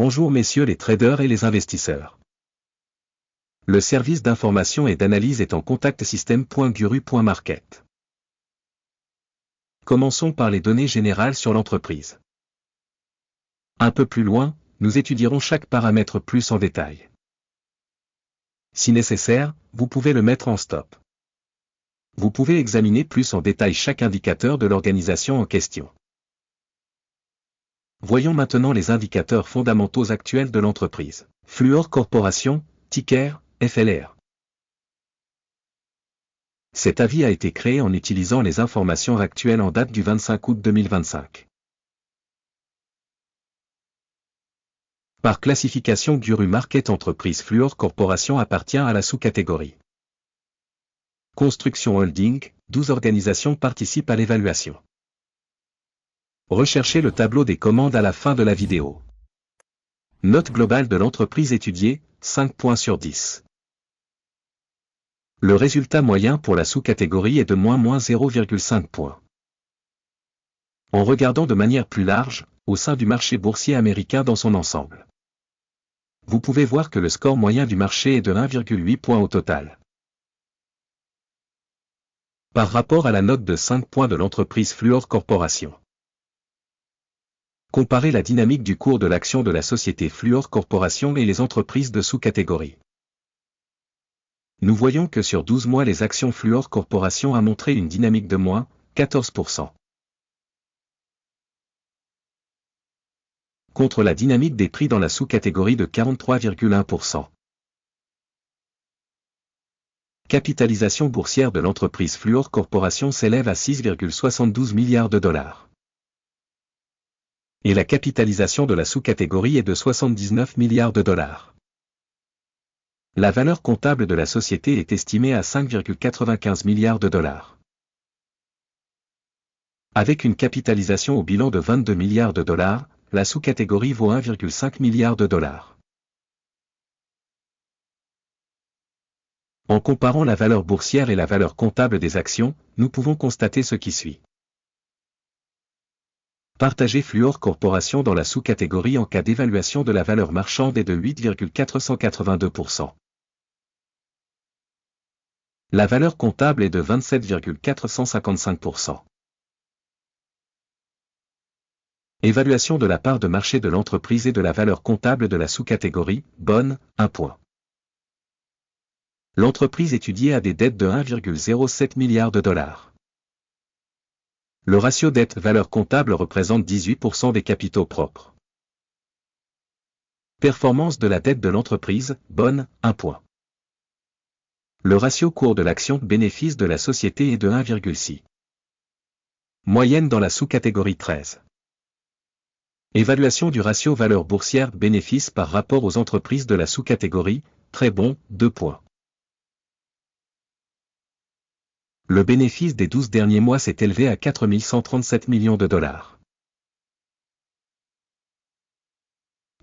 Bonjour messieurs les traders et les investisseurs. Le service d'information et d'analyse est en contactsystem.guru.market. Commençons par les données générales sur l'entreprise. Un peu plus loin, nous étudierons chaque paramètre plus en détail. Si nécessaire, vous pouvez le mettre en stop. Vous pouvez examiner plus en détail chaque indicateur de l'organisation en question. Voyons maintenant les indicateurs fondamentaux actuels de l'entreprise. Fluor Corporation, ticker, FLR. Cet avis a été créé en utilisant les informations actuelles en date du 25 août 2025. Par classification Guru Market Entreprise Fluor Corporation appartient à la sous-catégorie Construction Holding, 12 organisations participent à l'évaluation. Recherchez le tableau des commandes à la fin de la vidéo. Note globale de l'entreprise étudiée, 5 points sur 10. Le résultat moyen pour la sous-catégorie est de -0,5 points. En regardant de manière plus large, au sein du marché boursier américain dans son ensemble, vous pouvez voir que le score moyen du marché est de 1,8 points au total. Par rapport à la note de 5 points de l'entreprise Fluor Corporation. Comparez la dynamique du cours de l'action de la société Fluor Corporation et les entreprises de sous-catégorie. Nous voyons que sur 12 mois les actions Fluor Corporation a montré une dynamique de -14%. Contre la dynamique des prix dans la sous-catégorie de 43,1%. Capitalisation boursière de l'entreprise Fluor Corporation s'élève à 6,72 milliards de dollars. Et la capitalisation de la sous-catégorie est de 79 milliards de dollars. La valeur comptable de la société est estimée à 5,95 milliards de dollars. Avec une capitalisation au bilan de 22 milliards de dollars, la sous-catégorie vaut 1,5 milliard de dollars. En comparant la valeur boursière et la valeur comptable des actions, nous pouvons constater ce qui suit. Partager Fluor Corporation dans la sous-catégorie en cas d'évaluation de la valeur marchande est de 8,482%. La valeur comptable est de 27,455%. Évaluation de la part de marché de l'entreprise et de la valeur comptable de la sous-catégorie, bonne, 1 point. L'entreprise étudiée a des dettes de 1,07 milliard de dollars. Le ratio dette-valeur comptable représente 18% des capitaux propres. Performance de la dette de l'entreprise, bonne, 1 point. Le ratio cours de l'action bénéfice de la société est de 1,6. Moyenne dans la sous-catégorie 13. Évaluation du ratio valeur boursière bénéfice par rapport aux entreprises de la sous-catégorie, très bon, 2 points. Le bénéfice des 12 derniers mois s'est élevé à 4 137 millions de dollars.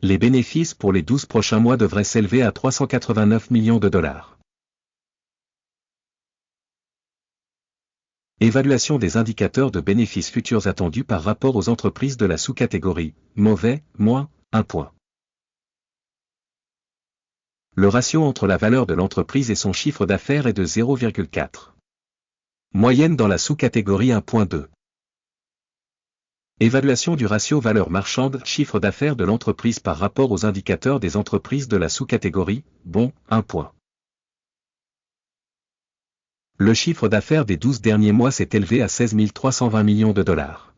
Les bénéfices pour les 12 prochains mois devraient s'élever à 389 millions de dollars. Évaluation des indicateurs de bénéfices futurs attendus par rapport aux entreprises de la sous-catégorie, mauvais, -1 point. Le ratio entre la valeur de l'entreprise et son chiffre d'affaires est de 0,4. Moyenne dans la sous-catégorie 1.2. Évaluation du ratio valeur marchande chiffre d'affaires de l'entreprise par rapport aux indicateurs des entreprises de la sous-catégorie, bon, 1 point. Le chiffre d'affaires des 12 derniers mois s'est élevé à 16 320 millions de dollars.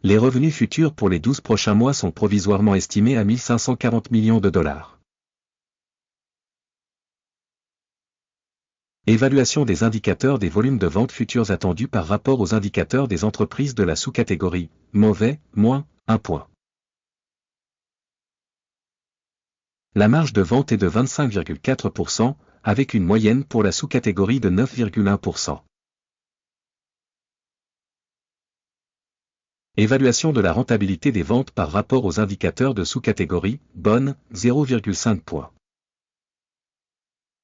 Les revenus futurs pour les 12 prochains mois sont provisoirement estimés à 1 540 millions de dollars. Évaluation des indicateurs des volumes de vente futurs attendus par rapport aux indicateurs des entreprises de la sous-catégorie, mauvais, -1 point. La marge de vente est de 25,4%, avec une moyenne pour la sous-catégorie de 9,1%. Évaluation de la rentabilité des ventes par rapport aux indicateurs de sous-catégorie, bonne, 0,5 points.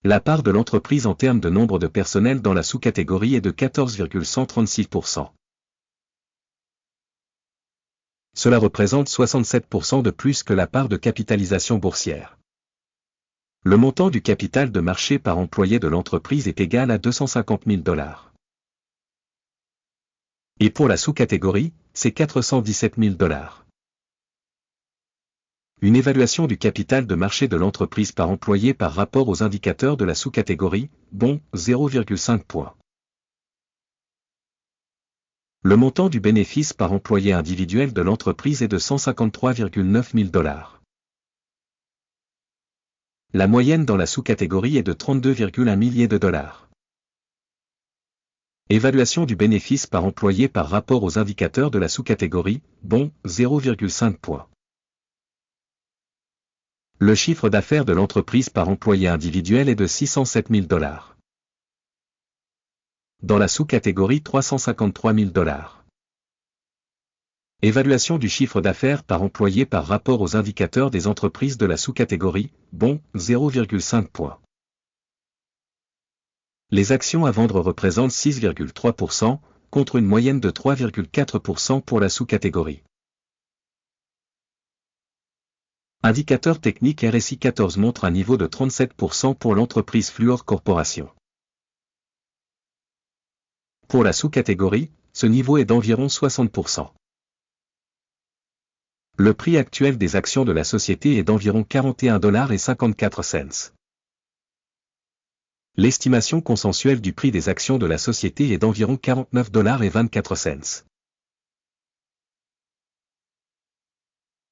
La part de l'entreprise en termes de nombre de personnel dans la sous-catégorie est de 14,136%. Cela représente 67% de plus que la part de capitalisation boursière. Le montant du capital de marché par employé de l'entreprise est égal à 250 000 $. Et pour la sous-catégorie, c'est 417 000 $. Une évaluation du capital de marché de l'entreprise par employé par rapport aux indicateurs de la sous-catégorie, bon, 0,5 points. Le montant du bénéfice par employé individuel de l'entreprise est de 153,9 000 $. La moyenne dans la sous-catégorie est de 32,1 milliers de $. Évaluation du bénéfice par employé par rapport aux indicateurs de la sous-catégorie, bon, 0,5 points. Le chiffre d'affaires de l'entreprise par employé individuel est de 607 000 $. Dans la sous-catégorie 353 000 $. Évaluation du chiffre d'affaires par employé par rapport aux indicateurs des entreprises de la sous-catégorie, bon, 0,5 points. Les actions à vendre représentent 6,3%, contre une moyenne de 3,4% pour la sous-catégorie. Indicateur technique RSI 14 montre un niveau de 37% pour l'entreprise Fluor Corporation. Pour la sous-catégorie, ce niveau est d'environ 60%. Le prix actuel des actions de la société est d'environ 41,54 $. L'estimation consensuelle du prix des actions de la société est d'environ 49,24 $.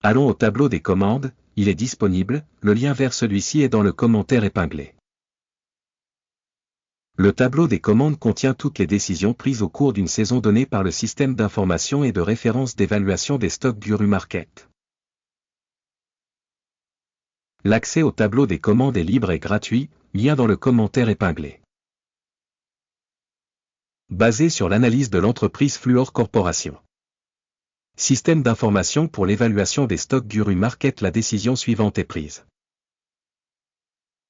Allons au tableau des commandes, il est disponible, le lien vers celui-ci est dans le commentaire épinglé. Le tableau des commandes contient toutes les décisions prises au cours d'une saison donnée par le système d'information et de référence d'évaluation des stocks Guru Market. L'accès au tableau des commandes est libre et gratuit, lien dans le commentaire épinglé. Basé sur l'analyse de l'entreprise Fluor Corporation. Système d'information pour l'évaluation des stocks Guru Market. La décision suivante est prise.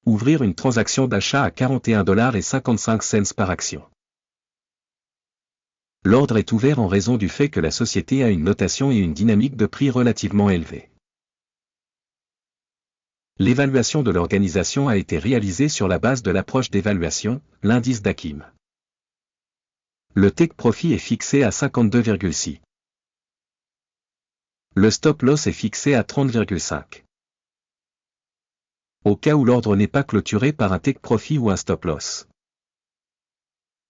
Ouvrir une transaction d'achat à 41,55 $ par action. L'ordre est ouvert en raison du fait que la société a une notation et une dynamique de prix relativement élevée. L'évaluation de l'organisation a été réalisée sur la base de l'approche d'évaluation, l'indice d'Akim. Le take profit est fixé à 52,6. Le stop loss est fixé à 30,5. Au cas où l'ordre n'est pas clôturé par un take profit ou un stop loss.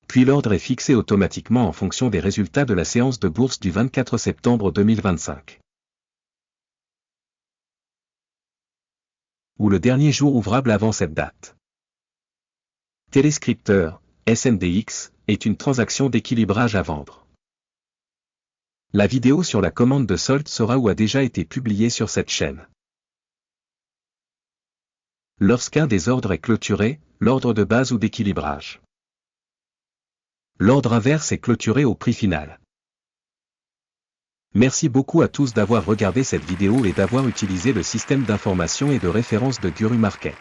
Puis l'ordre est fixé automatiquement en fonction des résultats de la séance de bourse du 24 septembre 2025. Ou le dernier jour ouvrable avant cette date. Téléscripteur, SNDX, est une transaction d'équilibrage à vendre. La vidéo sur la commande de solde sera ou a déjà été publiée sur cette chaîne. Lorsqu'un des ordres est clôturé, l'ordre de base ou d'équilibrage. L'ordre inverse est clôturé au prix final. Merci beaucoup à tous d'avoir regardé cette vidéo et d'avoir utilisé le système d'information et de référence de Guru Market.